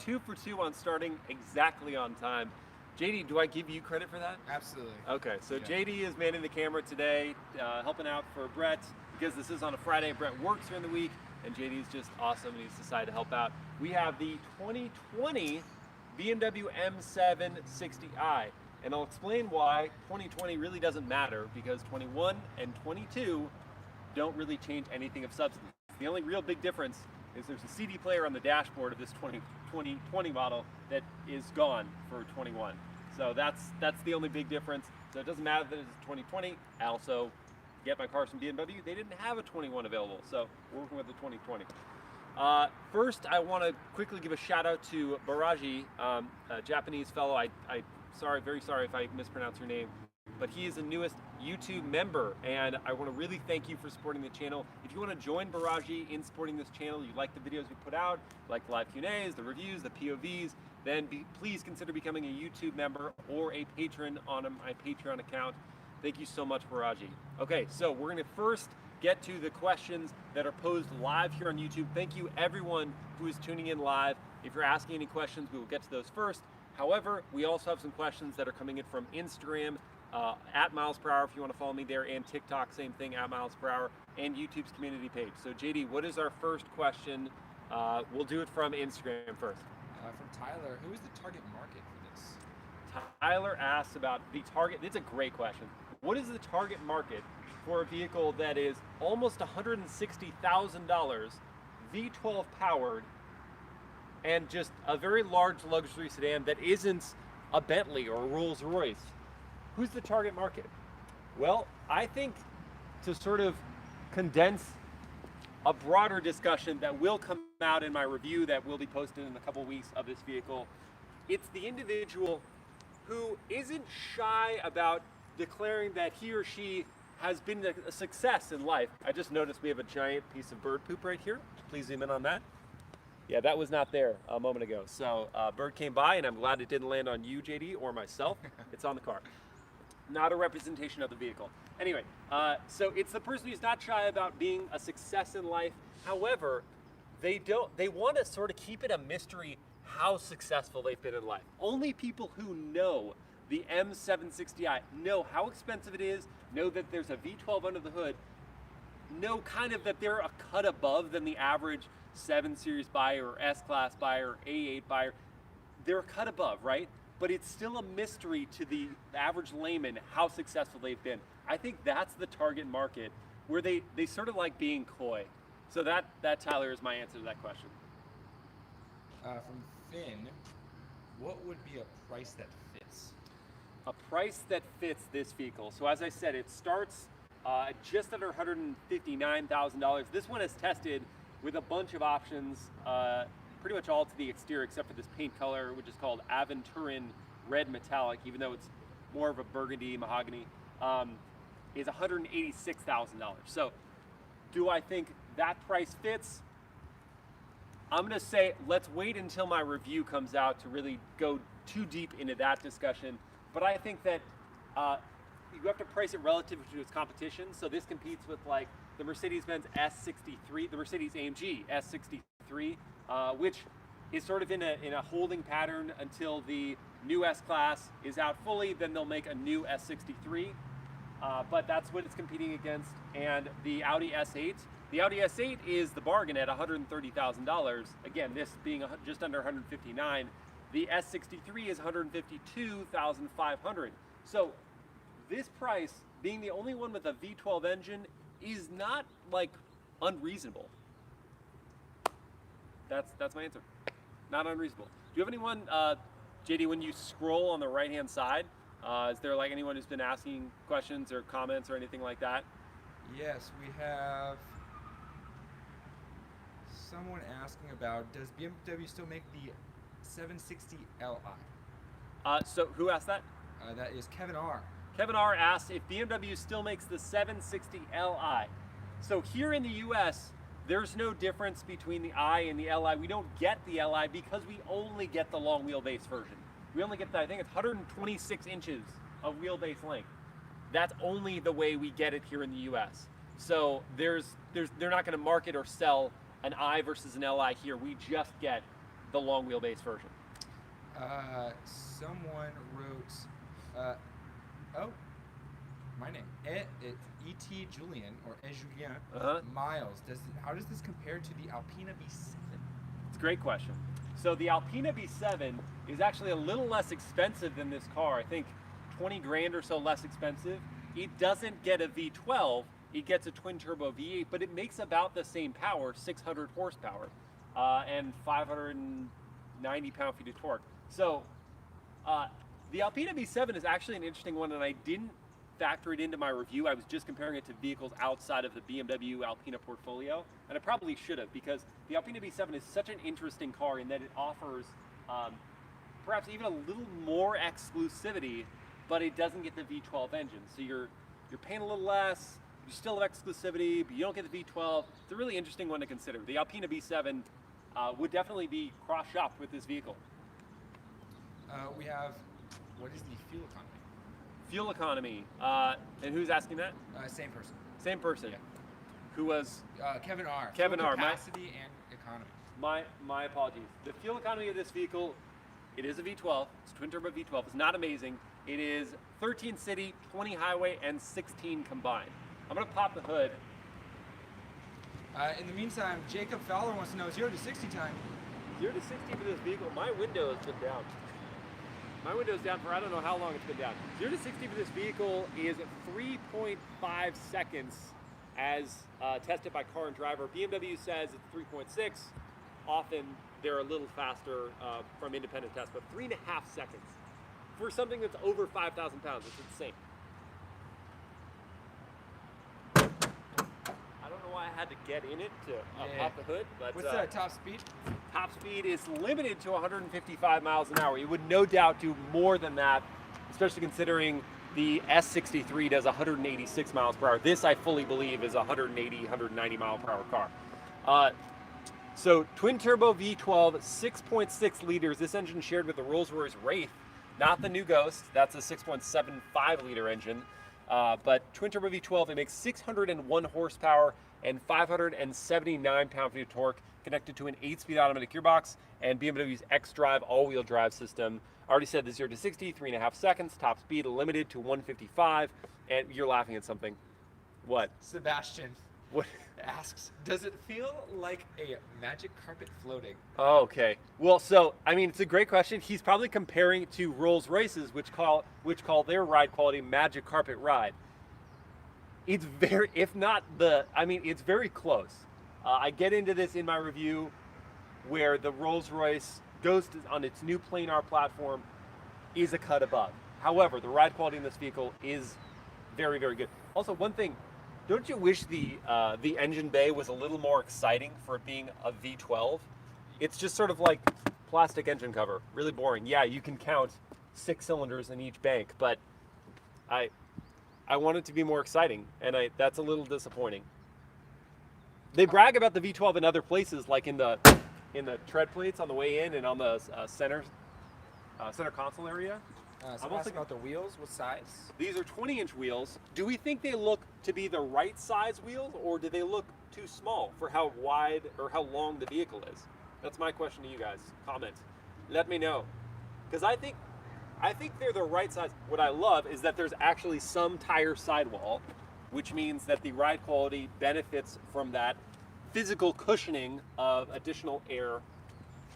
2 for 2 on starting exactly on time. JD, do I give you credit for that? Absolutely. Okay, so yeah. JD is manning the camera today, helping out for Brett, because this is on a Friday. Brett works during the week, and JD is just awesome, and he's decided to help out. We have the 2020 BMW M760i, and I'll explain why 2020 really doesn't matter, because 21 and 22 don't really change anything of substance. The only real big difference is there's a CD player on the dashboard of this 2020 model that is gone for 21. So that's the only big difference. So it doesn't matter that it's 2020. I also get my cars from BMW. They didn't have a 21 available, so we're working with the 2020. First, I want to quickly give a shout out to Baraji, a Japanese fellow. Very sorry if I mispronounce your name, but he is the newest YouTube member, and I want to really thank you for supporting the channel. If you want to join Baraji in supporting this channel, you like the videos we put out, like the live Q&As, the reviews, the POVs, then please consider becoming a YouTube member or a patron on my Patreon account. Thank you so much, Baraji. Okay, so we're going to first get to the questions that are posed live here on YouTube. Thank you everyone who is tuning in live. If you're asking any questions, we will get to those first. However, we also have some questions that are coming in from Instagram, at MilesPerHr if you want to follow me there, and TikTok, same thing, at MilesPerHr, and YouTube's community page. So JD, what is our first question? We'll do it from Instagram first. From Tyler, who is the target market for this? Tyler asks about the target. It's a great question. What is the target market for a vehicle that is almost $160,000, V12 powered, and just a very large luxury sedan that isn't a Bentley or a Rolls Royce? Who's the target market? Well, I think to sort of condense a broader discussion that will come out in my review that will be posted in a couple weeks of this vehicle, it's the individual who isn't shy about declaring that he or she has been a success in life. I just noticed we have a giant piece of bird poop right here. Please zoom in on that. Yeah, that was not there a moment ago. So bird came by, and I'm glad it didn't land on you, JD, or myself. It's on the car. Not a representation of the vehicle. Anyway, so it's the person who's not shy about being a success in life. However, they want to sort of keep it a mystery how successful they've been in life. Only people who know the M760i know how expensive it is, know that there's a V12 under the hood, know kind of that they're a cut above than the average 7 Series buyer or S-Class buyer, A8 buyer. They're a cut above, right? But it's still a mystery to the average layman how successful they've been. I think that's the target market, where they sort of like being coy. So that Tyler, is my answer to that question. From Finn, what would be a price that fits? A price that fits this vehicle. So as I said, it starts just under $159,000. This one is tested with a bunch of options, pretty much all to the exterior except for this paint color, which is called Aventurin Red Metallic, even though it's more of a burgundy mahogany, is $186,000. So do I think that price fits? I'm gonna say let's wait until my review comes out to really go too deep into that discussion. But I think that you have to price it relative to its competition. So this competes with like the Mercedes-Benz S63, the Mercedes-AMG S63, which is sort of in a holding pattern until the new S-Class is out fully. Then they'll make a new S63, but that's what it's competing against. And the Audi S8, the Audi S8 is the bargain at $130,000. Again, this being just under $159,000. The S63 is $152,500. So this price, being the only one with a V12 engine, is not like unreasonable. That's my answer. Not unreasonable. Do you have anyone, JD, when you scroll on the right-hand side, is there like anyone who's been asking questions or comments or anything like that? Yes, we have someone asking about, does BMW still make the 760Li? So who asked that? That is Kevin R. Kevin R asked if BMW still makes the 760Li. So here in the US, there's no difference between the I and the Li. We don't get the Li because we only get the long wheelbase version. We only get the, I think it's 126 inches of wheelbase length. That's only the way we get it here in the US. So they're not gonna market or sell an I versus an Li here. We just get the long wheelbase version? Someone wrote, oh, my name, E.T. Julian, or E. Julien, Miles. How does this compare to the Alpina B7? It's a great question. So the Alpina B7 is actually a little less expensive than this car. I think 20 grand or so less expensive. It doesn't get a V12, it gets a twin turbo V8, but it makes about the same power, 600 horsepower, and 590 pound-feet of torque. So the Alpina B7 is actually an interesting one, and I didn't factor it into my review. I was just comparing it to vehicles outside of the BMW Alpina portfolio, and I probably should have, because the Alpina B7 is such an interesting car in that it offers perhaps even a little more exclusivity, but it doesn't get the V12 engine. So you're paying a little less, you still have exclusivity, but you don't get the V12. It's a really interesting one to consider. The Alpina B7 would definitely be cross-shopped with this vehicle. We have, what is the fuel economy? Fuel economy, and who's asking that? Same person. Same person. Yeah. Who was? Kevin R. Kevin Fuel R. Capacity and economy. My apologies. The fuel economy of this vehicle, it is a V12. It's a twin turbo V12. It's not amazing. It is 13 city, 20 highway, and 16 combined. I'm gonna pop the hood. In the meantime, Jacob Fowler wants to know 0 to 60 time. 0 to 60 for this vehicle. My window has been down. My window's down for I don't know how long it's been down. 0 to 60 for this vehicle is 3.5 seconds as tested by Car and Driver. BMW says it's 3.6. Often they're a little faster from independent tests, but 3.5 seconds for something that's over 5,000 pounds. It's insane. I don't know why I had to get in it to pop the hood, but what's the top speed? Top speed is limited to 155 miles an hour. You would no doubt do more than that, especially considering the S63 does 186 miles per hour. This, I fully believe, is a 180, 190 mile per hour car. So twin turbo V12, 6.6 liters. This engine shared with the Rolls-Royce Wraith, not the new Ghost. That's a 6.75 liter engine. But twin turbo V12, it makes 601 horsepower and 579 pound-feet of torque, connected to an 8-speed automatic gearbox and BMW's xDrive all-wheel drive system. I already said the 0 to 60, 3.5 seconds, top speed limited to 155, and you're laughing at something. What? Sebastian What? asks, does it feel like a magic carpet floating? Oh, okay. Well, so, I mean, it's a great question. He's probably comparing it to Rolls-Royces, which call their ride quality magic carpet ride. It's very, if not the, I mean, it's very close. I get into this in my review where the Rolls-Royce Ghost on its new planar platform is a cut above. However, the ride quality in this vehicle is very, very good. Also, one thing, don't you wish the engine bay was a little more exciting for it being a V12? It's just sort of like plastic engine cover, really boring. Yeah, you can count 6 cylinders in each bank, but I want it to be more exciting, and that's a little disappointing. They brag about the V12 in other places, like in the tread plates on the way in and on the center console area. I'm asking about the wheels. What size? These are 20-inch wheels. Do we think they look to be the right size wheels, or do they look too small for how wide or how long the vehicle is? That's my question to you guys. Comment. Let me know. Because I think they're the right size. What I love is that there's actually some tire sidewall, which means that the ride quality benefits from that physical cushioning of additional air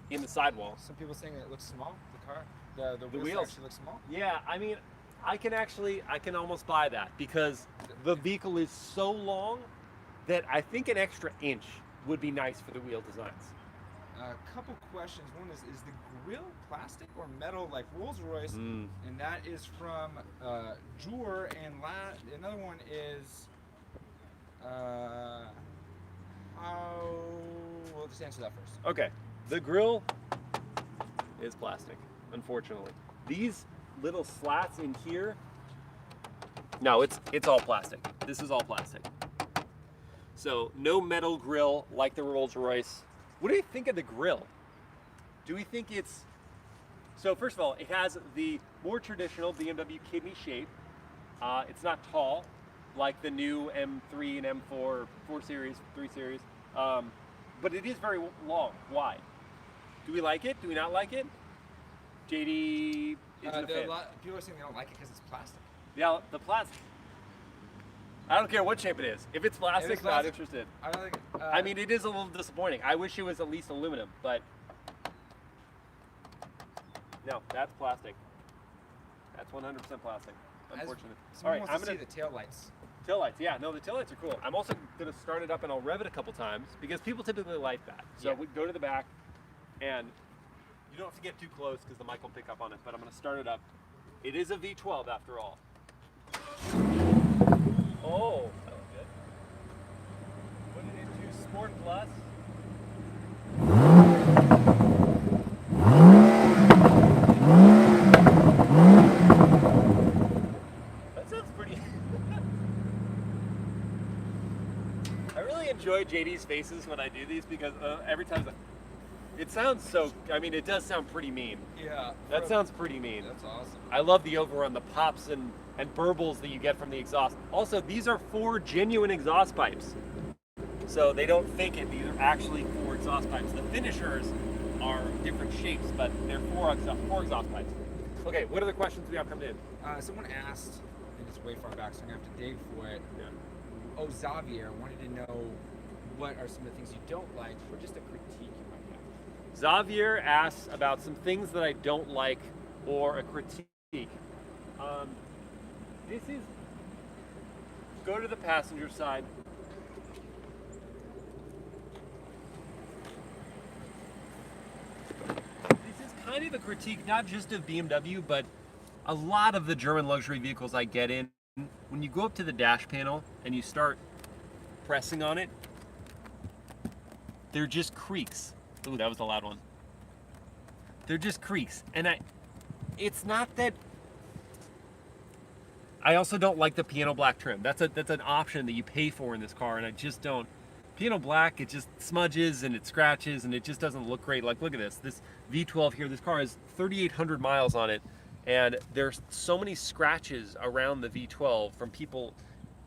in the sidewall. Some people saying it looks small, the car. The wheels actually look small. Yeah, I mean, I can almost buy that, because the vehicle is so long that I think an extra inch would be nice for the wheel designs. A couple questions. One is the grill plastic or metal like Rolls-Royce? And that is from Jur, and another one is we'll just answer that first. Okay, the grill is plastic, unfortunately. These little slats in here, no, it's all plastic. This is all plastic. So no metal grill like the Rolls-Royce. What do you think of the grill? Do we think it's, so first of all, it has the more traditional BMW kidney shape. It's not tall like the new M3 and M4, 4 Series, 3 Series, but it is very long, wide. Do we like it? Do we not like it? JD isn't a fan. People are saying they don't like it because it's plastic. Yeah, the plastic. I don't care what shape it is. If it's plastic, not interested. I don't think. I mean, it is a little disappointing. I wish it was at least aluminum, but no, that's plastic. That's 100% plastic. Unfortunate. All right, I'm gonna see the taillights. Taillights, yeah, no, the taillights are cool. I'm also gonna start it up and I'll rev it a couple times because people typically like that. So we go to the back, and you don't have to get too close because the mic will pick up on it. But I'm gonna start it up. It is a V12 after all. Oh, that was good. Put it into Sport Plus. That sounds pretty. I really enjoy JD's faces when I do these because every time it sounds so. I mean, it does sound pretty mean. Yeah. That sounds pretty mean. That's awesome. I love the overrun, the pops and burbles that you get from the exhaust. Also, these are 4 genuine exhaust pipes. So they don't fake it. These are actually 4 exhaust pipes. The finishers are different shapes, but they're 4 exhaust pipes. Okay, what other questions we have coming in? Someone asked, and it's way far back, so I'm going to have to dig for it. Yeah. Oh, Xavier wanted to know what are some of the things you don't like, or just a critique you might have. Xavier asks about some things that I don't like or a critique. This is, go to the passenger side. This is kind of a critique, not just of BMW, but a lot of the German luxury vehicles I get in. When you go up to the dash panel and you start pressing on it, they're just creaks. Ooh, that was a loud one. They're just creaks. And it's not that. I also don't like the piano black trim. That's an option that you pay for in this car, and I just don't. Piano black, it just smudges and it scratches and it just doesn't look great. Like, look at this. This V12 here, this car has 3,800 miles on it, and there's so many scratches around the V12 from people,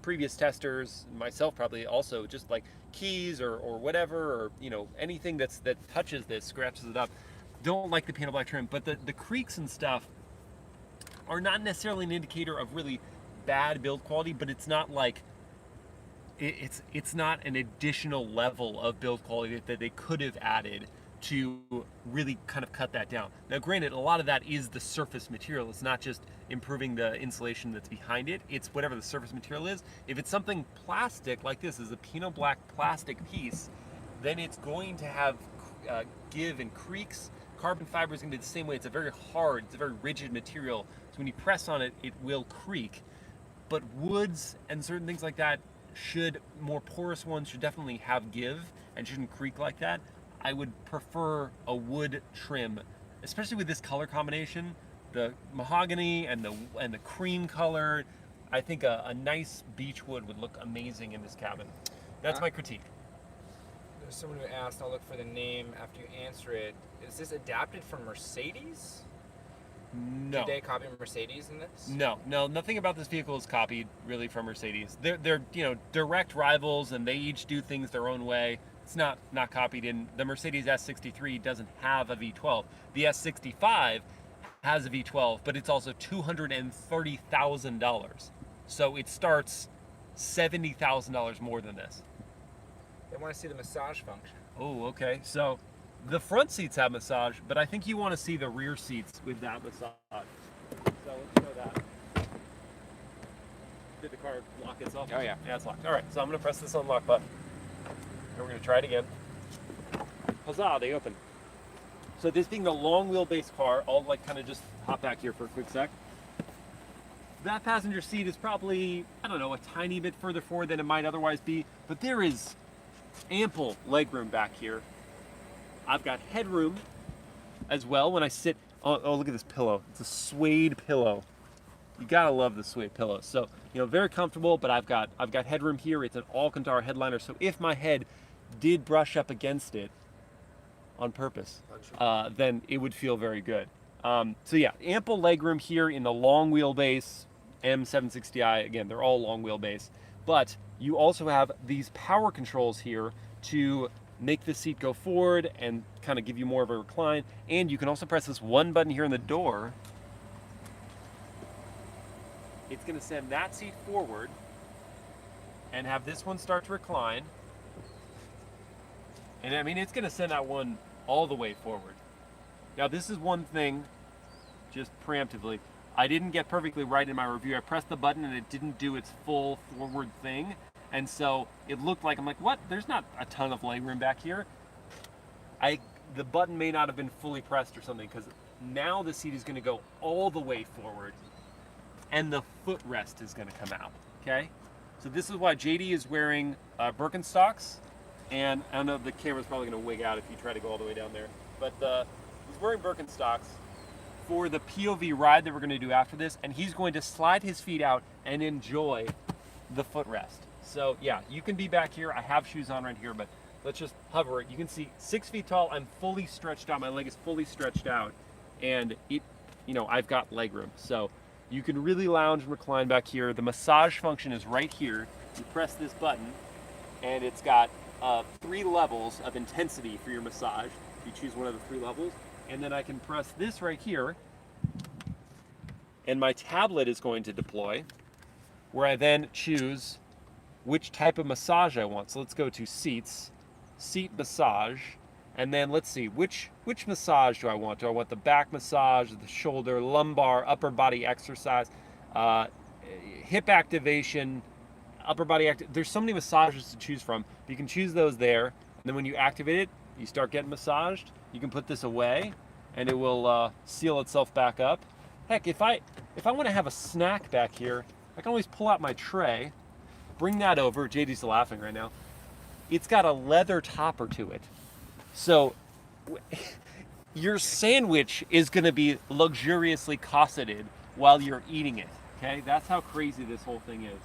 previous testers, myself probably also, just like keys or whatever, or anything that touches this scratches it up. Don't like the piano black trim, but the creaks and stuff are not necessarily an indicator of really bad build quality, but it's not like it's not an additional level of build quality that they could have added to really kind of cut that down. Now granted, a lot of that is the surface material. It's not just improving the insulation that's behind it, it's whatever the surface material is. If it's something plastic like this is a Pinot Black plastic piece, then it's going to have give and creaks. Carbon fiber is going to be the same way. It's a very hard, it's a very rigid material. So when you press on it, it will creak. But woods and certain things like that more porous ones should definitely have give and shouldn't creak like that. I would prefer a wood trim, especially with this color combination, the mahogany and the cream color. I think a nice beech wood would look amazing in this cabin. That's my critique. There's someone who asked, I'll look for the name after you answer it. Is this adapted from Mercedes? No. Did they copy Mercedes in this? No, nothing about this vehicle is copied really from Mercedes. They're direct rivals, and they each do things their own way. It's not copied. In the Mercedes S63 doesn't have a V12. The S65 has a V12, but it's also $230,000. So it starts $70,000 more than this. They want to see the massage function. Oh, okay. So the front seats have massage, but I think you want to see the rear seats with that massage. So let's show that. Did the car lock itself? Oh, yeah. Yeah, it's locked. All right, so I'm going to press this unlock button. And we're going to try it again. Huzzah, they open. So this being the long wheelbase car, I'll kind of just hop back here for a quick sec. That passenger seat is probably, I don't know, a tiny bit further forward than it might otherwise be, but there is ample legroom back here. I've got headroom as well when I sit. Oh, look at this pillow. It's a suede pillow. You gotta love the suede pillows. So, very comfortable, but I've got headroom here. It's an Alcantara headliner, so if my head did brush up against it on purpose, then it would feel very good. So yeah, ample legroom here in the long wheelbase M760i. Again, they're all long wheelbase, but you also have these power controls here to make the seat go forward and kind of give you more of a recline. And you can also press this one button here in the door. It's going to send that seat forward and have this one start to recline. And I mean, it's going to send that one all the way forward. Now, this is one thing, just preemptively, I didn't get perfectly right in my review. I pressed the button and it didn't do its full forward thing. And so it looked like, I'm like, what? There's not a ton of legroom back here. The button may not have been fully pressed or something, because now the seat is going to go all the way forward and the footrest is going to come out, okay? So this is why JD is wearing Birkenstocks, and I don't know, the camera's probably going to wig out if you try to go all the way down there, but he's wearing Birkenstocks for the POV ride that we're going to do after this, and he's going to slide his feet out and enjoy the footrest. So yeah, you can be back here. I have shoes on right here, but let's just hover it. You can see 6 feet tall. I'm fully stretched out. My leg is fully stretched out, and it, you know, I've got leg room. So you can really lounge and recline back here. The massage function is right here. You press this button, and it's got 3 levels of intensity for your massage. You choose one of the 3 levels, and then I can press this right here, and my tablet is going to deploy, where I then choose which type of massage I want. So let's go to seats, seat massage, and then let's see, which massage do I want? Do I want the back massage, the shoulder, lumbar, upper body exercise, hip activation, upper body there's so many massages to choose from. You can choose those there, and then when you activate it, you start getting massaged. You can put this away, and it will seal itself back up. Heck, if I want to have a snack back here, I can always pull out my tray, bring that over. JD's laughing right now. It's got a leather topper to it. So your sandwich is going to be luxuriously cosseted while you're eating it. Okay, that's how crazy this whole thing is.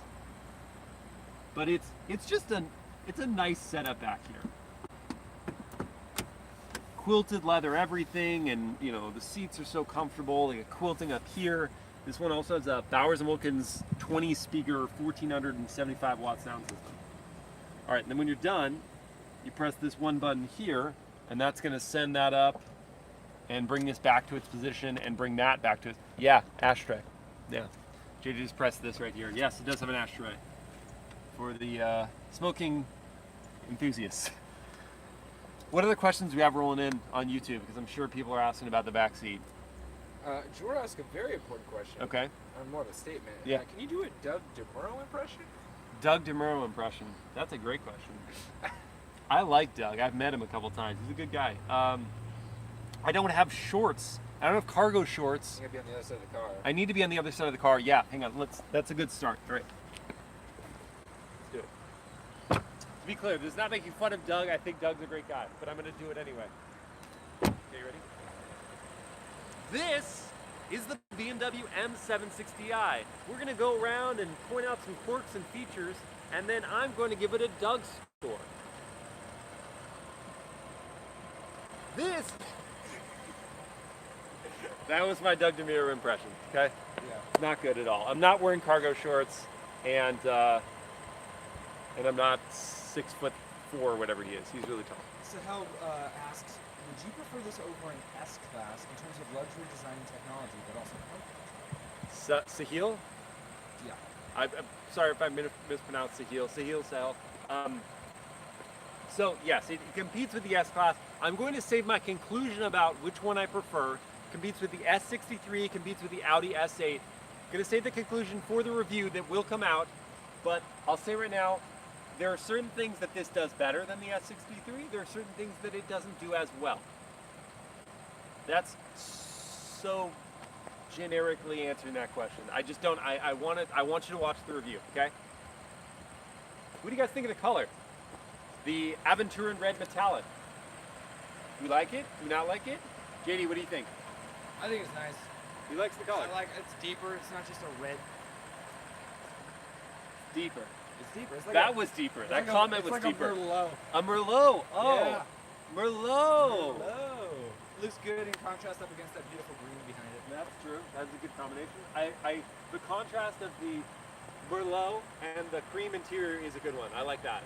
But it's just it's a nice setup back here. Quilted leather everything, and you know the seats are so comfortable. They got quilting up here. This one also has a Bowers & Wilkins 20 speaker 1475 watt sound system. All right, and then when you're done, you press this one button here, and that's going to send that up and bring this back to its position and bring that back to its, yeah, ashtray. Yeah, JD just pressed this right here. Yes, it does have an ashtray for the smoking enthusiasts. What other questions do we have rolling in on YouTube? Because I'm sure people are asking about the back seat. Jordan asked a very important question. Okay. More of a statement. Yeah. Can you do a Doug DeMuro impression? Doug DeMuro impression. That's a great question. I like Doug. I've met him a couple times. He's a good guy. I don't have shorts. I don't have cargo shorts. You gotta be on the other side of the car. I need to be on the other side of the car. Yeah, hang on. That's a good start. All right. Let's do it. To be clear, this is not making fun of Doug. I think Doug's a great guy, but I'm going to do it anyway. Okay, you ready? This is the BMW M760i. We're going to go around and point out some quirks and features, and then I'm going to give it a Doug score. That was my Doug DeMuro impression, okay? Yeah. Not good at all. I'm not wearing cargo shorts, and I'm not 6'4" or whatever he is. He's really tall. Sahel asks, would you prefer this over an S-Class in terms of luxury design and technology, but also comfort? Sahil? Yeah. I'm sorry if I mispronounced Sahil. So yes, it competes with the S-Class. I'm going to save my conclusion about which one I prefer. Competes with the S63, competes with the Audi S8. I'm going to save the conclusion for the review that will come out, but I'll say right now, there are certain things that this does better than the S63. There are certain things that it doesn't do as well. That's so generically answering that question. I just don't, I want you to watch the review, okay? What do you guys think of the color? The Aventurin Red Metallic. Do you like it? Do you not like it? JD, what do you think? I think it's nice. He likes the color. I like it's deeper. It's not just a red. Deeper. It's deeper. It's like that was deeper. That comment was deeper. It's like a Merlot. A Merlot. Oh. Yeah. Merlot. Merlot. Looks good in contrast up against that beautiful green behind it. That's true. That's a good combination. The contrast of the Merlot and the cream interior is a good one. I like that.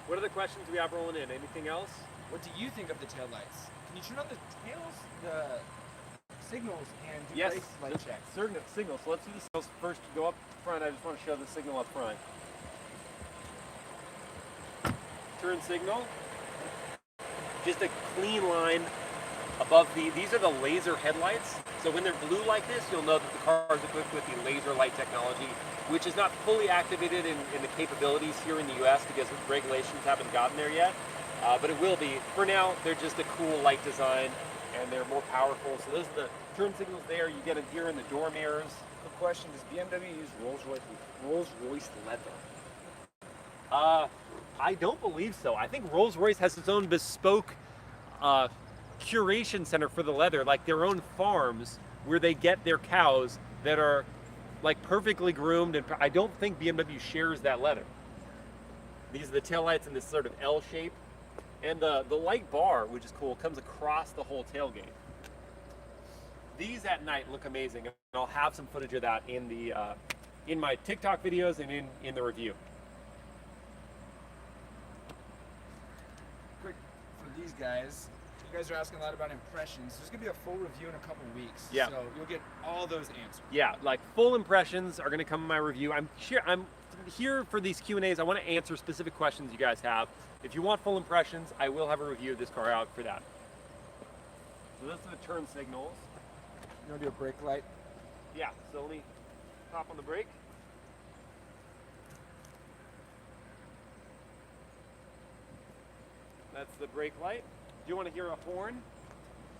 What other questions do we have rolling in? Anything else? What do you think of the taillights? Can you turn on the signals and do Yes, brake light checks? certain signals. So let's do the signals first. To go up front, I just want to show the signal up front. Turn signal. Just a clean line above these are the laser headlights. So when they're blue like this, you'll know that the car is equipped with the laser light technology, which is not fully activated in the capabilities here in the US because regulations haven't gotten there yet. But it will be. For now, they're just a cool light design and they're more powerful. So those are the turn signals there. You get them here in the door mirrors. Quick question, does BMW use Rolls-Royce leather? I don't believe so. I think Rolls-Royce has its own bespoke curation center for the leather, like their own farms where they get their cows that are like perfectly groomed, and I don't think BMW shares that leather. These are the taillights in this sort of L shape, and the light bar, which is cool, comes across the whole tailgate. These at night look amazing, and I'll have some footage of that in the in my TikTok videos and in the review. Quick for these guys. You guys are asking a lot about impressions. There's gonna be a full review in a couple weeks. Yeah. So you'll get all those answers. Yeah, like full impressions are gonna come in my review. I'm here for these Q&As. I want to answer specific questions you guys have. If you want full impressions, I will have a review of this car out for that. So those are the turn signals. You wanna do a brake light? Yeah, so let me pop on the brake. That's the brake light. Do you want to hear a horn?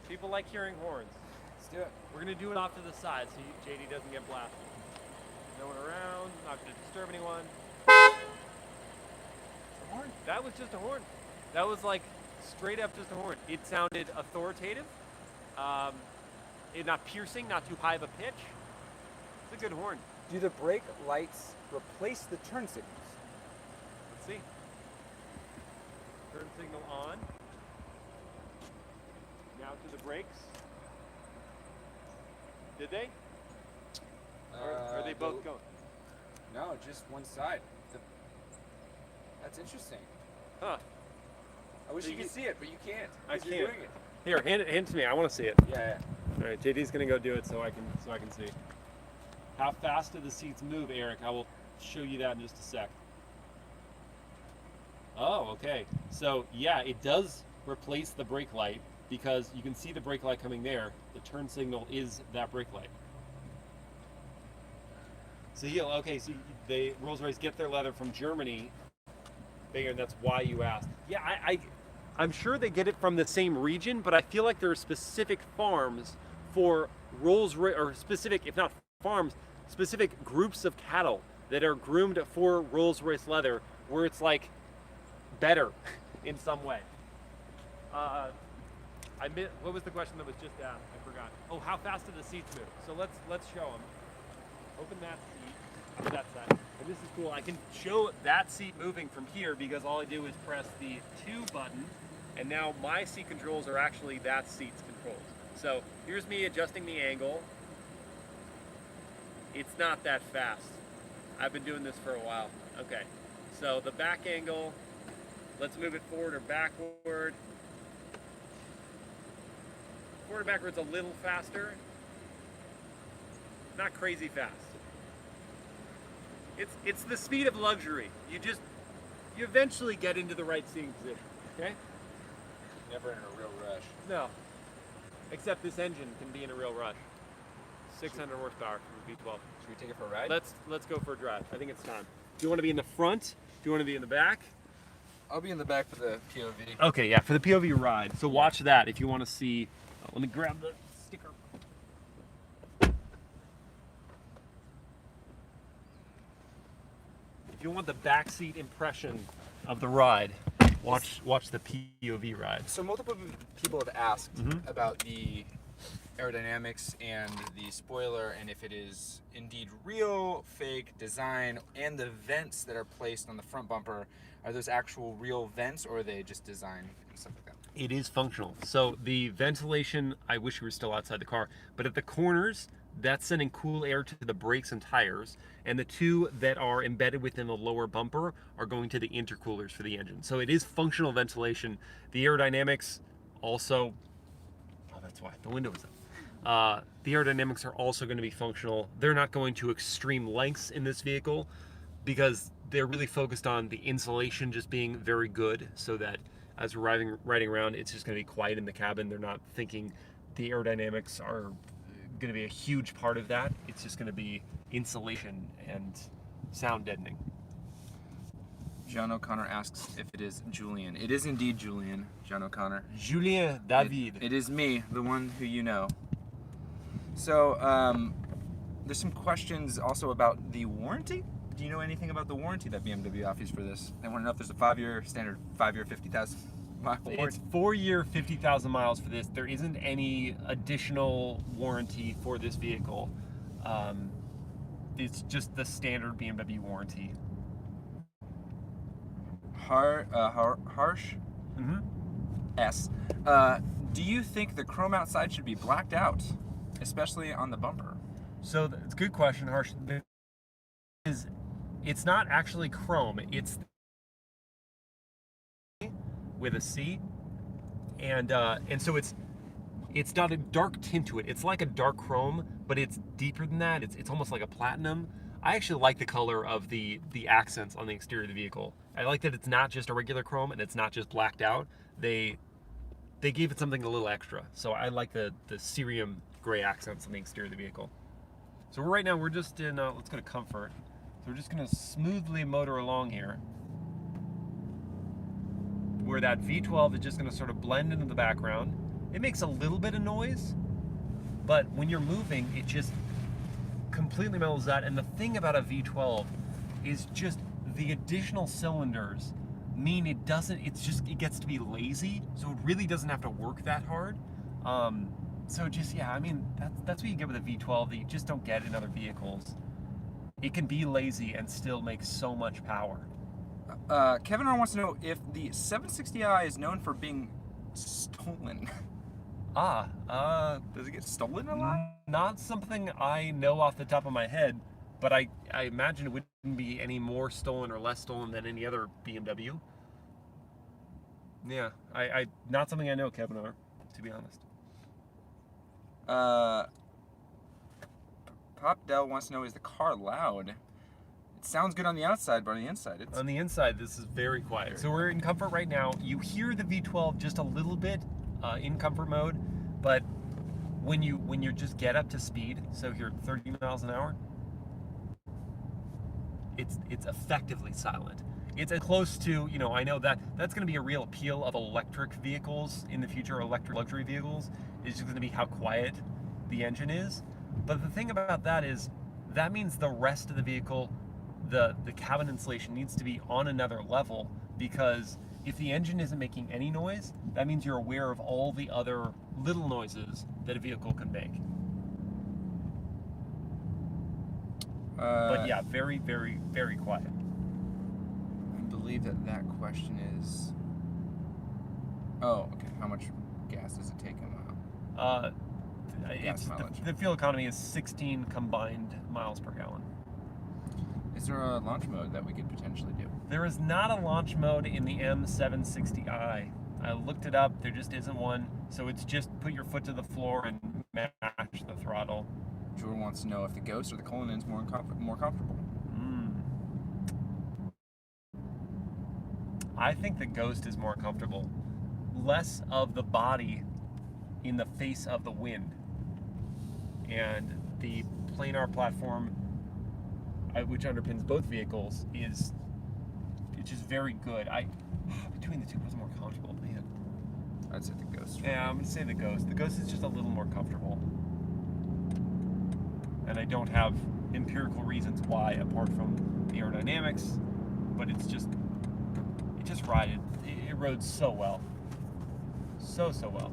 People like hearing horns. Let's do it. We're going to do it off to the side so JD doesn't get blasted. No one around, not going to disturb anyone. A horn? That was just a horn. That was like straight up just a horn. It sounded authoritative, not piercing, not too high of a pitch. It's a good horn. Do the brake lights replace the turn signals? Let's see. Turn signal on. Now to the brakes. Did they? Or are they both going? No, just one side. That's interesting. Huh. I wish So you could see it, but you can't. I 'cause you're can't. doing it. Here, hand it to me. I want to see it. Yeah. All right, JD's gonna go do it so I can see. How fast do the seats move, Eric? I will show you that in just a sec. Oh, okay. So yeah, it does replace the brake light because you can see the brake light coming there. The turn signal is that brake light. So yeah, okay. So they Rolls-Royce get their leather from Germany, and that's why you asked. Yeah, I'm sure they get it from the same region, but I feel like there are specific farms for Rolls-Royce, or specific, if not farms, specific groups of cattle that are groomed for Rolls-Royce leather, where it's like better in some way. What was the question that was just asked? I forgot. Oh, how fast do the seats move? So let's show them. Open that seat. That's that. And this is cool. I can show that seat moving from here because all I do is press the 2 button, and now my seat controls are actually that seat's controls. So here's me adjusting the angle. It's not that fast. I've been doing this for a while. Okay. So the back angle, let's move it forward or backward. Forward or backwards a little faster. Not crazy fast. It's the speed of luxury. You eventually get into the right seating position. Okay? Never in a real rush. No. Except this engine can be in a real rush. 600 horsepower from V12. Should we take it for a ride? Let's go for a drive. I think it's time. Do you want to be in the front? Do you want to be in the back? I'll be in the back for the POV. Okay, yeah, for the POV ride. So watch that if you want to see. Let me grab the sticker. If you want the backseat impression of the ride, watch the POV ride. So multiple people have asked about the aerodynamics and the spoiler, and if it is indeed real, fake, design, and the vents that are placed on the front bumper, are those actual real vents, or are they just design and stuff like that? It is functional. So the ventilation, I wish we were still outside the car, but at the corners, that's sending cool air to the brakes and tires, and the two that are embedded within the lower bumper are going to the intercoolers for the engine. So it is functional ventilation. The aerodynamics also, oh, that's why the window is up. The aerodynamics are also going to be functional. They're not going to extreme lengths in this vehicle because they're really focused on the insulation just being very good, so that as we're riding around, it's just going to be quiet in the cabin. They're not thinking the aerodynamics are going to be a huge part of that. It's just going to be insulation and sound deadening. John O'Connor asks if it is Julian. It is indeed Julian, John O'Connor. Julien David. It is me, the one who you know. So, there's some questions also about the warranty. Do you know anything about the warranty that BMW offers for this? They want to know if there's a 5-year standard 5-year 50,000 mile warranty. It's 4-year 50,000 miles for this. There isn't any additional warranty for this vehicle. It's just the standard BMW warranty. Harsh S. Do you think the chrome outside should be blacked out, especially on the bumper? So it's a good question, Harsh. It's not actually chrome. It's with a C, and so it's got a dark tint to it. It's like a dark chrome, but it's deeper than that. It's almost like a platinum. I actually like the color of the accents on the exterior of the vehicle. I like that it's not just a regular chrome and it's not just blacked out. They gave it something a little extra. So I like the cerium gray accents on the exterior of the vehicle. So right now we're just in, let's go to comfort. So we're just gonna smoothly motor along here, where that V12 is just gonna sort of blend into the background. It makes a little bit of noise, but when you're moving, it just completely mellows out. And the thing about a V12 is just the additional cylinders mean it gets to be lazy, so it really doesn't have to work that hard. So just, yeah, I mean, that's what you get with a V12 that you just don't get in other vehicles. It can be lazy and still make so much power. Kevin R wants to know if the 760i is known for being stolen. Does it get stolen a lot? Not something I know off the top of my head, but I imagine it wouldn't be any more stolen or less stolen than any other BMW. Yeah, I not something I know, Kevin R, to be honest. Pop Dell wants to know, is the car loud? It sounds good on the outside, but on the inside, it's... On the inside, this is very quiet. So we're in comfort right now. You hear the V12 just a little bit in comfort mode, but when you just get up to speed, so you're 30 miles an hour, it's effectively silent. It's close to, you know, I know that's going to be a real appeal of electric vehicles in the future, electric luxury vehicles, is just going to be how quiet the engine is. But the thing about that is, that means the rest of the vehicle, the cabin insulation needs to be on another level, because if the engine isn't making any noise, that means you're aware of all the other little noises that a vehicle can make. But yeah, very, very, very quiet. I believe that question is... Oh, okay. How much gas does it take him? The fuel economy is 16 combined miles per gallon. Is there a launch mode that we could potentially do? There is not a launch mode in the M760i. I looked it up, there just isn't one. So it's just put your foot to the floor and mash the throttle. Jordan wants to know if the Ghost or the Cullinan's more comfortable. I think the Ghost is more comfortable. Less of the body in the face of the wind. And the planar platform, which underpins both vehicles, it's just very good. Between the two, what's more comfortable, man? I'd say the Ghost. Yeah, I'm gonna say the Ghost. The Ghost is just a little more comfortable. And I don't have empirical reasons why, apart from the aerodynamics, but it just rode so well. So well.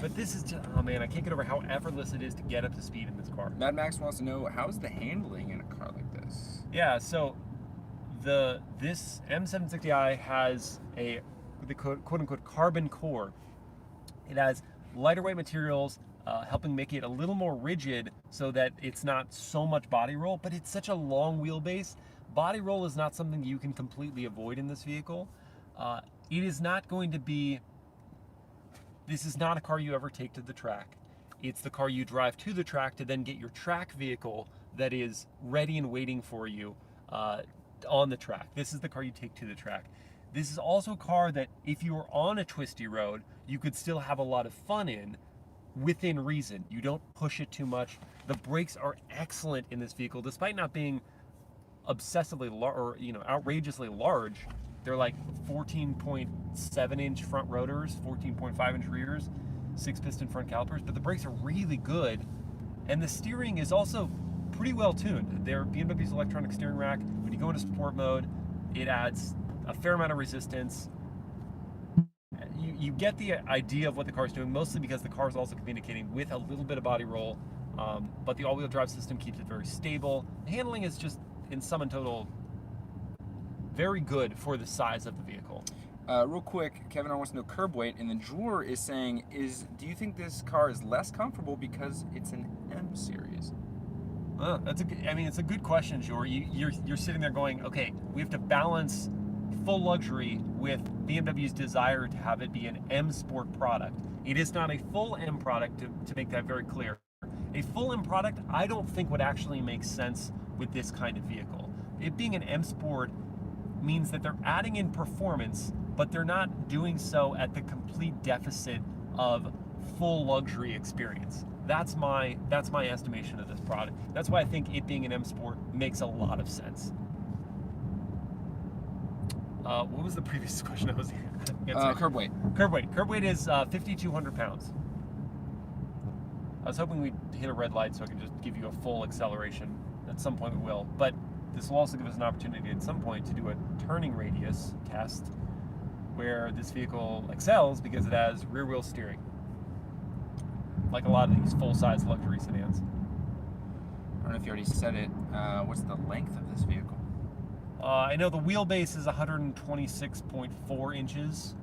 But this is just, oh man, I can't get over how effortless it is to get up to speed in this car. Mad Max wants to know, how's the handling in a car like this? Yeah, so this M760i has the quote-unquote carbon core. It has lighter weight materials, helping make it a little more rigid so that it's not so much body roll, but it's such a long wheelbase. Body roll is not something you can completely avoid in this vehicle. It is not going to be, this is not a car you ever take to the track. It's the car you drive to the track to then get your track vehicle that is ready and waiting for you on the track. This is the car you take to the track. This is also a car that if you were on a twisty road, you could still have a lot of fun in within reason. You don't push it too much. The brakes are excellent in this vehicle, despite not being obsessively large, or outrageously large. They're like 14.7 inch front rotors, 14.5 inch rears, 6-piston front calipers, but the brakes are really good. And the steering is also pretty well tuned. They're BMW's electronic steering rack. When you go into sport mode, it adds a fair amount of resistance. You get the idea of what the car's doing, mostly because the car is also communicating with a little bit of body roll, but the all-wheel drive system keeps it very stable. The handling is just, in sum and total, very good for the size of the vehicle. Real quick, Kevin wants to know curb weight, and the drawer is saying, do you think this car is less comfortable because it's an M series? It's a good question, Jor. You're sitting there going, okay, we have to balance full luxury with BMW's desire to have it be an M Sport product. It is not a full M product, to make that very clear. A full M product, I don't think would actually make sense with this kind of vehicle. It being an M Sport means that they're adding in performance, but they're not doing so at the complete deficit of full luxury experience. That's my estimation of this product. That's why I think it being an M Sport makes a lot of sense. What was the previous question I was answering? Curb weight. Curb weight. Curb weight is 5,200 pounds. I was hoping we'd hit a red light so I could just give you a full acceleration. At some point we will. But this will also give us an opportunity at some point to do a turning radius test where this vehicle excels because it has rear wheel steering. Like a lot of these full-size luxury sedans. I don't know if you already said it. What's the length of this vehicle? I know the wheelbase is 126.4 inches.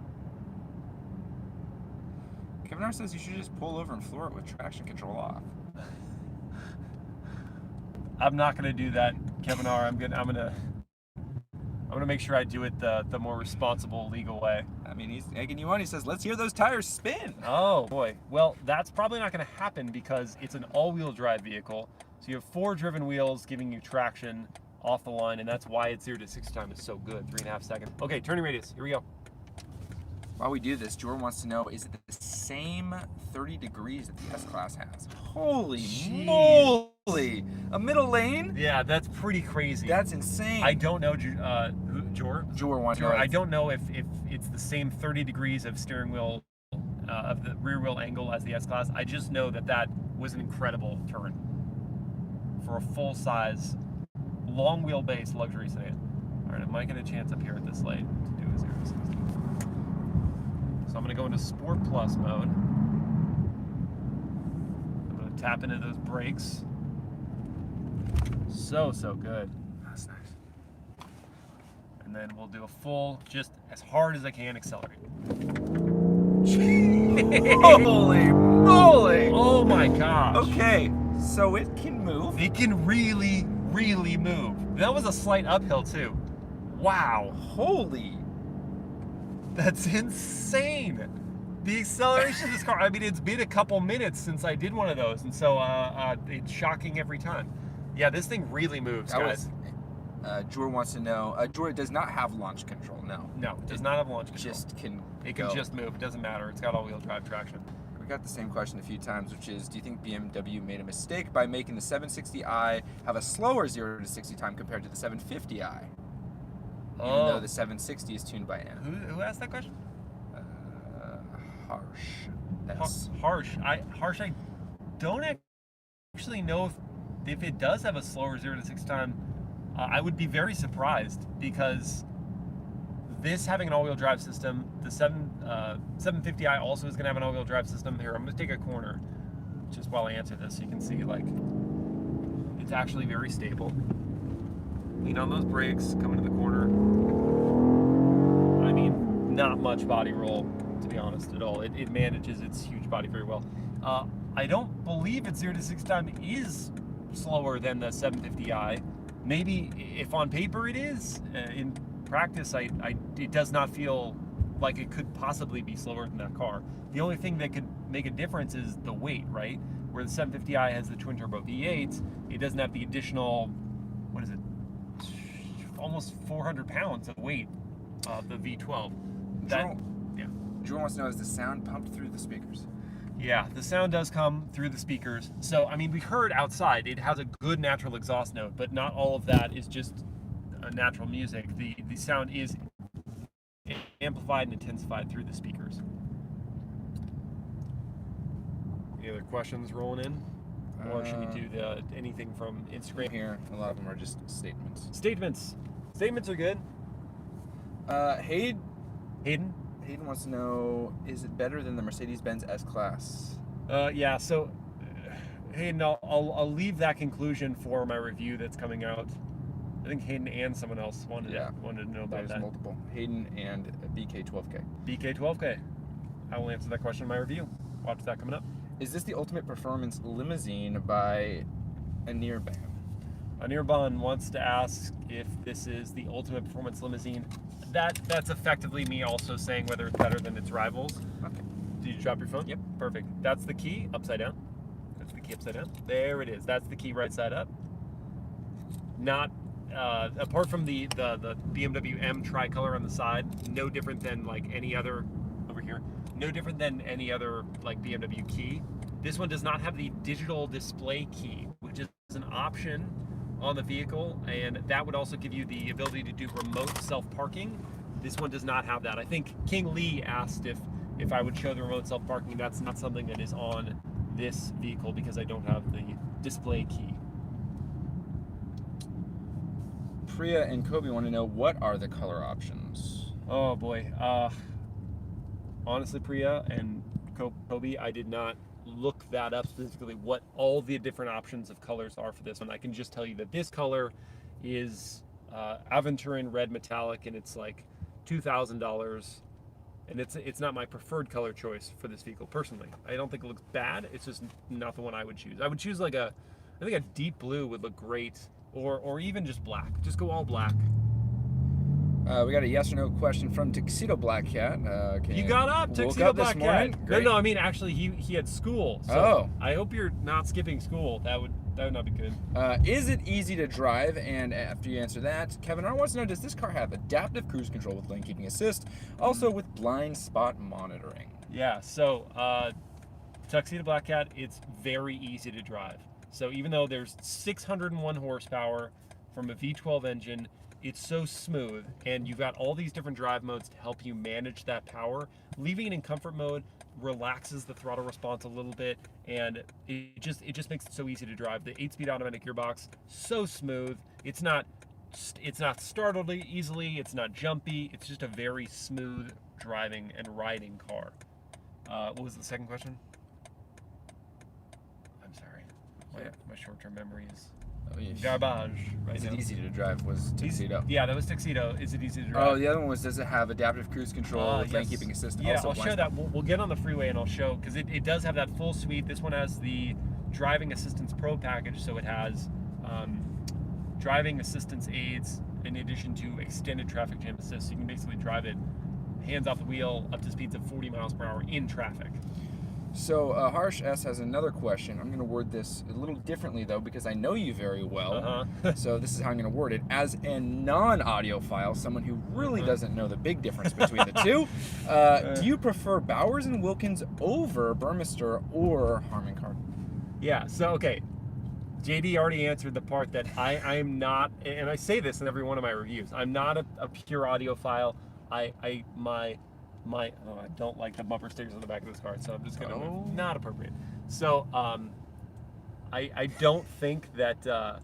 Kevin R says you should just pull over and floor it with traction control off. I'm not going to do that, Kevin R. I'm gonna make sure I do it the more responsible, legal way. I mean, he's egging you on. He says, "Let's hear those tires spin." Oh boy. Well, that's probably not going to happen because it's an all-wheel drive vehicle. So you have 4 driven wheels giving you traction off the line, and that's why its 0 to 60 time is so good, 3.5 seconds. Okay, turning radius. Here we go. While we do this, Jordan wants to know, is it the same 30 degrees that the S-Class has? Holy moly! A middle lane? Yeah, that's pretty crazy. That's insane. I don't know, Jor? Jor wants to know. I don't know if it's the same 30 degrees of steering wheel, of the rear wheel angle as the S-Class. I just know that was an incredible turn for a full-size, long wheelbase luxury sedan. All right, I might get a chance up here at this light to do a 0 to 60. So I'm going to go into Sport Plus mode. I'm going to tap into those brakes. So good. That's nice. And then we'll do a full, just as hard as I can, accelerate. Holy moly! Oh my gosh. Okay, so it can move. It can really, really move. That was a slight uphill too. Wow. Holy. That's insane. The acceleration of this car, I mean, it's been a couple minutes since I did one of those, and so it's shocking every time. Yeah, this thing really moves, guys. Jordan wants to know, Jordan does not have launch control, no. No, it does not have launch control. It can go. just move, it doesn't matter. It's got all-wheel drive traction. We got the same question a few times, which is, do you think BMW made a mistake by making the 760i have a slower 0 to 60 time compared to the 750i? Even though the 760 is tuned by M. Who asked that question? Harsh. Harsh. I don't actually know if it does have a slower 0 to 60 time. I would be very surprised because this having an all-wheel drive system, the 750i also is going to have an all-wheel drive system. Here, I'm going to take a corner just while I answer this so you can see, like, it's actually very stable. Lean on those brakes, come into the corner. I mean, not much body roll, to be honest, at all. It manages its huge body very well. I don't believe its 0 to 60 time is slower than the 750i. Maybe if on paper it is. In practice, it does not feel like it could possibly be slower than that car. The only thing that could make a difference is the weight, right? Where the 750i has the twin turbo V8, it doesn't have the additional, what is it, almost 400 pounds of weight of the V12. Drew wants to know, is the sound pumped through the speakers? Yeah, the sound does come through the speakers. So, I mean, we heard outside, it has a good natural exhaust note, but not all of that is just natural music. The sound is amplified and intensified through the speakers. Any other questions rolling in? Or should we do anything from Instagram? Here, a lot of them are just statements. Statements are good. Hayden Wants to know, is it better than the Mercedes-Benz S-Class? Yeah, so Hayden, I'll leave that conclusion for my review that's coming out. I think Hayden and someone else wanted to know about that. Multiple. Hayden and BK12K. BK12K. I will answer that question in my review. Watch that coming up. Is this the ultimate performance limousine by Anirban? Anirban wants to ask if this is the ultimate performance limousine. That's effectively me also saying whether it's better than its rivals. Okay. Did you drop your phone? Yep. Perfect. That's the key, upside down. That's the key upside down. There it is. That's the key right side up. Not, apart from the BMW M tricolor on the side, no different than like any other, over here, no different than any other like BMW key. This one does not have the digital display key, which is an option on the vehicle, and that would also give you the ability to do remote self-parking. This one does not have that. I think King Lee asked if I would show the remote self-parking. That's not something that is on this vehicle because I don't have the display key. Priya and Kobe want to know, what are the color options? Oh boy. Honestly, Priya and Kobe, I did not look that up specifically what all the different options of colors are for this one. I can just tell you that this color is Aventurin Red Metallic, and it's like $2,000, and it's not my preferred color choice for this vehicle personally. I don't think it looks bad. It's just not the one I would choose. I would choose like I think a deep blue would look great, or even just black. Just go all black. We got a yes or no question from Tuxedo Black Cat. You got up, Tuxedo Black Cat. No, I mean actually he had school. So I hope you're not skipping school. That would not be good. Is it easy to drive? And after you answer that, Kevin R wants to know, does this car have adaptive cruise control with lane keeping assist, also with blind spot monitoring? Yeah, so Tuxedo Black Cat, it's very easy to drive. So even though there's 601 horsepower from a V12 engine, it's so smooth, and you've got all these different drive modes to help you manage that power. Leaving it in comfort mode relaxes the throttle response a little bit, and it just makes it so easy to drive. The 8-speed automatic gearbox, so smooth. It's not startled easily, it's not jumpy, it's just a very smooth driving and riding car. What was the second question? I'm sorry. My short-term memory is garbage right Is now. it easy to drive was Tuxedo. Yeah, that was Tuxedo. Is it easy to drive? Oh, the other one was, does it have adaptive cruise control with lane keeping assist? Yeah, also I'll show that. We'll get on the freeway and I'll show, because it does have that full suite. This one has the Driving Assistance Pro package, so it has driving assistance aids in addition to extended traffic jam assist. So you can basically drive it hands off the wheel up to speeds of 40 miles per hour in traffic. So Harsh S has another question. I'm going to word this a little differently though, because I know you very well. So this is how I'm going to word it. As a non-audiophile, someone who really doesn't know the big difference between the two, do you prefer Bowers & Wilkins over Burmester or Harman Kardon? Yeah, so okay. JD already answered the part that I am not, and I say this in every one of my reviews, I'm not a pure audiophile. I don't like the bumper stickers on the back of this car, so I'm just gonna not appropriate. So I don't think that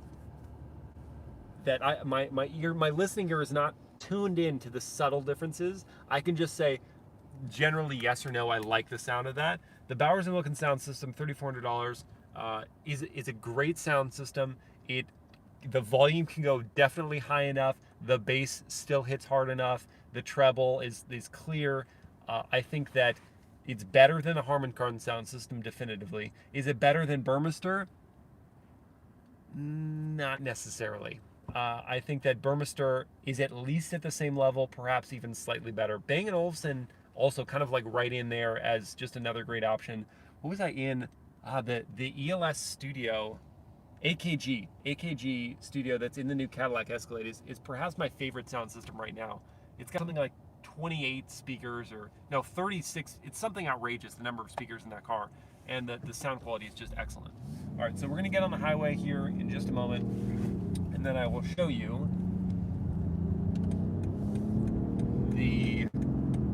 my listening ear is not tuned in to the subtle differences. I can just say generally yes or no. I like the sound of that. The Bowers & Wilkins sound system, $3,400, is a great sound system. The volume can go definitely high enough. The bass still hits hard enough. The treble is clear. I think that It's better than the Harman Kardon sound system, definitively. Is it better than Burmester? Not necessarily. I think that Burmester is at least at the same level, perhaps even slightly better. Bang & Olufsen also kind of like right in there as just another great option. What was I in? The ELS Studio, AKG Studio that's in the new Cadillac Escalade is perhaps my favorite sound system right now. It's got something like 28 speakers, or no, 36. It's something outrageous, the number of speakers in that car, and the sound quality is just excellent. All right, so we're gonna get on the highway here in just a moment, and then I will show you the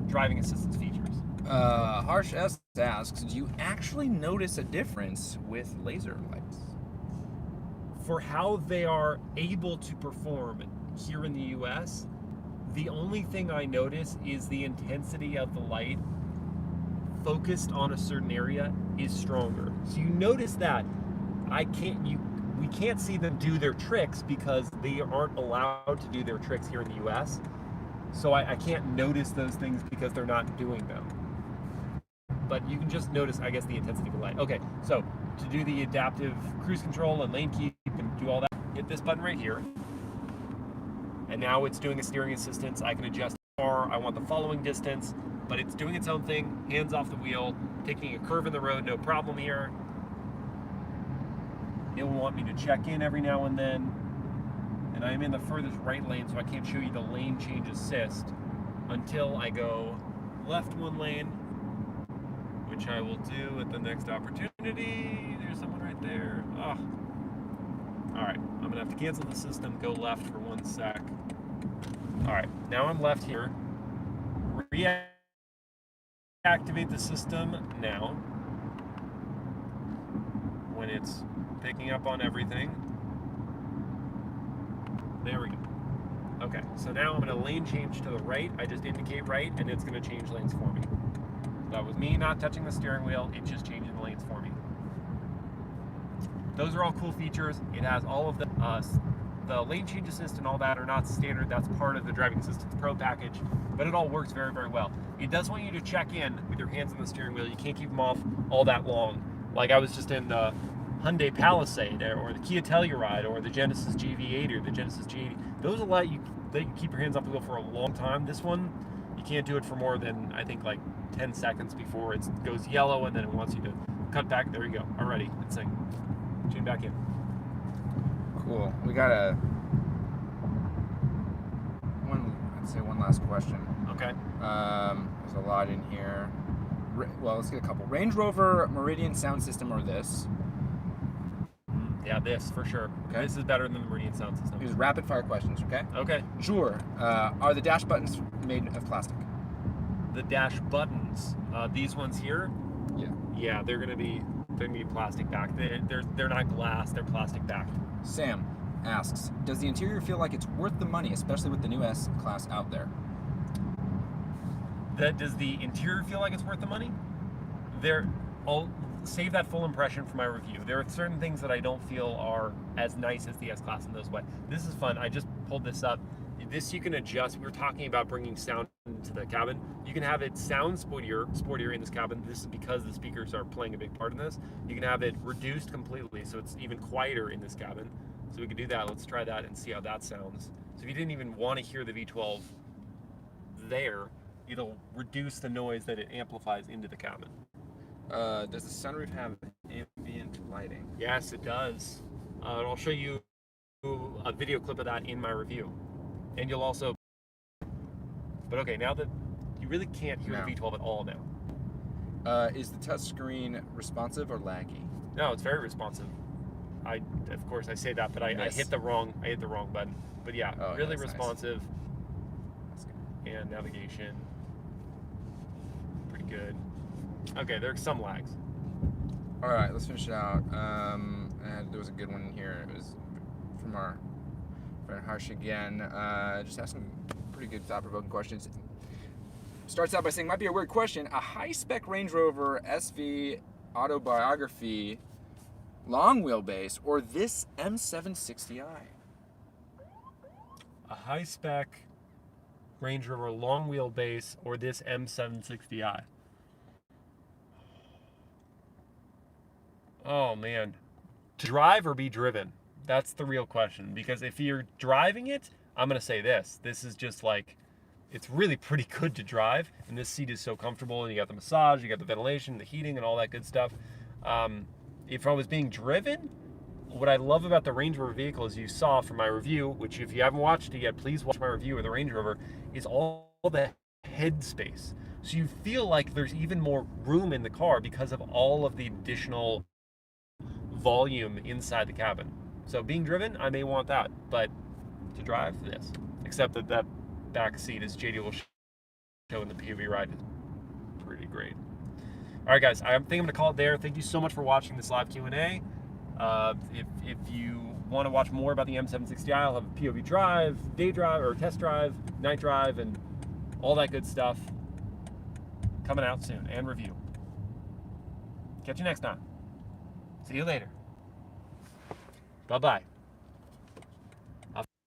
driving assistance features. Harsh S asks, do you actually notice a difference with laser lights? For how they are able to perform here in the US, the only thing I notice is the intensity of the light focused on a certain area is stronger. So you notice that we can't see them do their tricks because they aren't allowed to do their tricks here in the US. So I can't notice those things because they're not doing them. But you can just notice, I guess, the intensity of the light. Okay, so to do the adaptive cruise control and lane keep and do all that, hit this button right here. And now it's doing a steering assistance. I can adjust how far I want the following distance, but it's doing its own thing, hands off the wheel, taking a curve in the road, no problem here. It will want me to check in every now and then. And I'm in the furthest right lane, so I can't show you the lane change assist until I go left one lane, which I will do at the next opportunity. There's someone right there. Oh. All right, I'm gonna have to cancel the system, go left for 1 sec. All right, now I'm left here. Reactivate the system now when it's picking up on everything. There we go. Okay, so now I'm gonna lane change to the right. I just indicate right, and it's gonna change lanes for me. That was me not touching the steering wheel, it just changing the lanes for me. Those are all cool features. It has all of the lane change assist and all that are not standard. That's part of the Driving Assistance Pro package, but it all works very, very well. It does want you to check in with your hands on the steering wheel. You can't keep them off all that long. Like I was just in the Hyundai Palisade or the Kia Telluride or the Genesis GV80 or the Genesis G80. Those allow you that you keep your hands off the wheel for a long time. This one, you can't do it for more than, I think, like 10 seconds before it goes yellow, and then it wants you to cut back. There you go. Already, it's saying tune back in. Cool. We got I'd say one last question. Okay. There's a lot in here. Well, let's get a couple. Range Rover Meridian sound system or this? Yeah, this for sure. Okay. This is better than the Meridian sound system. These rapid fire questions, okay? Okay. Sure. Are the dash buttons made of plastic? The dash buttons, these ones here. Yeah. Yeah, they're gonna be plastic backed. They're not glass. They're plastic backed. Sam asks, does the interior feel like it's worth the money, especially with the new S-Class out there? Does the interior feel like it's worth the money? I'll save that full impression for my review. There are certain things that I don't feel are as nice as the S-Class in those ways. This is fun. I just pulled this up. This you can adjust. We were talking about bringing sound into the cabin. You can have it sound sportier in this cabin. This is because the speakers are playing a big part in this. You can have it reduced completely, so it's even quieter in this cabin. So we can do that. Let's try that and see how that sounds. So if you didn't even want to hear the V12 there, it'll reduce the noise that it amplifies into the cabin. Does the sunroof have ambient lighting? Yes, it does. And I'll show you a video clip of that in my review. And you'll also... But okay, now that you really can't hear the V12 at all now. Is the touchscreen responsive or laggy? No, it's very responsive. Of course I say that, but I hit the wrong button. But yeah, really responsive. Nice. That's good. And navigation, pretty good. Okay, there's some lags. All right, let's finish it out. And there was a good one in here. It was from our friend Harsh again. Just asking pretty good thought-provoking questions. Starts out by saying, might be a weird question. A high-spec Range Rover SV autobiography long wheelbase or this M760i? A high-spec Range Rover long wheelbase or this M760i? Oh man, to drive or be driven? That's the real question. Because if you're driving it, I'm gonna say this. This is just like, it's really pretty good to drive, and this seat is so comfortable, and you got the massage, you got the ventilation, the heating, and all that good stuff. If I was being driven, what I love about the Range Rover vehicle, as you saw from my review, which if you haven't watched it yet, please watch my review of the Range Rover, is all the head space. So you feel like there's even more room in the car because of all of the additional volume inside the cabin. So being driven, I may want that, but to drive, this. Except that that back seat, as JD will show in the POV ride, is pretty great. All right, guys, I think I'm gonna call it there. Thank you so much for watching this live Q&A. If you want to watch more about the M760i, I'll have a POV drive, day drive, or test drive, night drive, and all that good stuff coming out soon, and review. Catch you next time. See you later. Bye-bye.